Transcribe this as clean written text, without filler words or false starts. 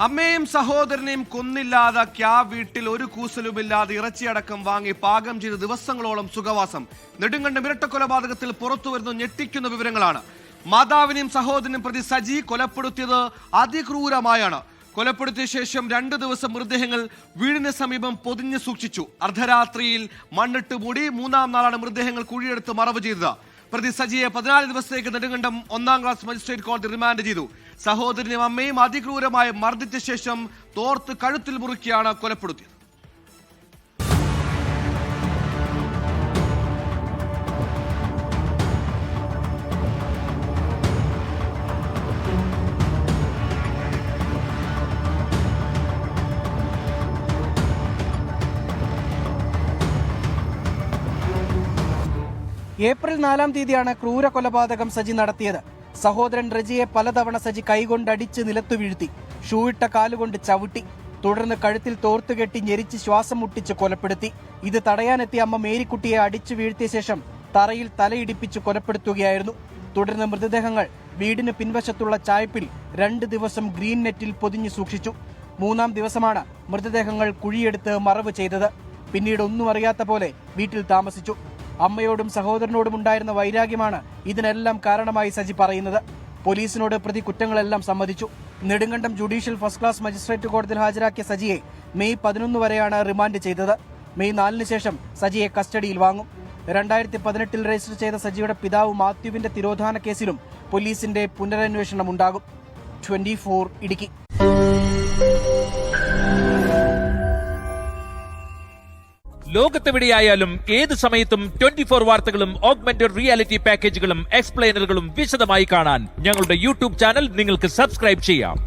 അമ്മയും സഹോദരനെയും കൊന്നില്ലാതാക്കി ആ വീട്ടിൽ ഒരു കൂസലുമില്ലാതെ ഇറച്ചിയടക്കം വാങ്ങി പാകം ചെയ്ത് ദിവസങ്ങളോളം സുഖവാസം. നെടുങ്കണ്ടം ഇരട്ടക്കൊലപാതകത്തിൽ പുറത്തുവരുന്ന ഞെട്ടിക്കുന്ന വിവരങ്ങളാണ്. മാതാവിനെയും സഹോദരനെയും പ്രതി സജി കൊലപ്പെടുത്തിയത് അതിക്രൂരമായാണ്. കൊലപ്പെടുത്തിയ ശേഷം 2 ദിവസം മൃതദേഹങ്ങൾ വീടിന് സമീപം പൊതിഞ്ഞു സൂക്ഷിച്ചു. അർദ്ധരാത്രിയിൽ മണ്ണിട്ട് മൂടി 3-ാം നാളാണ് മൃതദേഹങ്ങൾ കുഴിയെടുത്ത് മറവ് ചെയ്തത്. പ്രതി സജിയെ 14 ദിവസത്തേക്ക് നെടുങ്കണ്ടം 1-ാം ക്ലാസ് മജിസ്ട്രേറ്റ് കോടതി റിമാൻഡ് ചെയ്തു. സഹോദരനും അമ്മയും അതിക്രൂരമായി മർദ്ദിച്ച ശേഷം തോർത്ത് കഴുത്തിൽ മുറുക്കിയാണ് കൊലപ്പെടുത്തിയത്. ഏപ്രിൽ 4-ാം തീയതിയാണ് ക്രൂര കൊലപാതകം സജി നടത്തിയത്. സഹോദരൻ റജിയെ പലതവണ സജി കൈകൊണ്ടടിച്ച് നിലത്തു വീഴ്ത്തി, ഷൂ ഇട്ട കാലുകൊണ്ട് ചവിട്ടി, തുടർന്ന് കഴുത്തിൽ തോർത്തുകെട്ടി ഞെരിച്ച് ശ്വാസം മുട്ടിച്ച് കൊലപ്പെടുത്തി. ഇത് തടയാനെത്തിയ അമ്മ മേരിക്കുട്ടിയെ അടിച്ചു വീഴ്ത്തിയ ശേഷം തറയിൽ തലയിടിപ്പിച്ച് കൊലപ്പെടുത്തുകയായിരുന്നു. തുടർന്ന് മൃതദേഹങ്ങൾ വീടിന് പിൻവശത്തുള്ള ചായ്പിൽ 2 ദിവസം ഗ്രീൻ നെറ്റിൽ പൊതിഞ്ഞു സൂക്ഷിച്ചു. 3-ാം ദിവസമാണ് മൃതദേഹങ്ങൾ കുഴിയെടുത്ത് മറവ് ചെയ്തത്. പിന്നീട് ഒന്നും അറിയാത്ത പോലെ വീട്ടിൽ താമസിച്ചു. അമ്മയോടും സഹോദരനോടും ഉണ്ടായിരുന്ന വൈരാഗ്യമാണ് ഇതിനെല്ലാം കാരണമായി സജി പറയുന്നത്. പോലീസിനോട് പ്രതി കുറ്റങ്ങളെല്ലാം സമ്മതിച്ചു. Nedumkandam judicial first class magistrate കോടതിയിൽ ഹാജരാക്കിയ സജിയെ മെയ് 11 വരെയാണ് റിമാൻഡ് ചെയ്തത്. മെയ് 4-ന് ശേഷം സജിയെ കസ്റ്റഡിയിൽ വാങ്ങും. 2018-ൽ രജിസ്റ്റർ ചെയ്ത സജിയുടെ പിതാവ് മാത്യുവിന്റെ തിരോധാന കേസിലും പോലീസിന്റെ പുനരന്വേഷണം ഉണ്ടാകും. 24 ഇടുക്കി. ലോകത്തെവിടെയായാലും ഏത് സമയത്തും 24 വാർത്തകളും ഓഗ്മെന്റഡ് റിയാലിറ്റി പാക്കേജുകളും എക്സ്പ്ലെയിനറുകളും വിശദമായി കാണാൻ ഞങ്ങളുടെ യൂട്യൂബ് ചാനൽ നിങ്ങൾക്ക് സബ്സ്ക്രൈബ് ചെയ്യാം.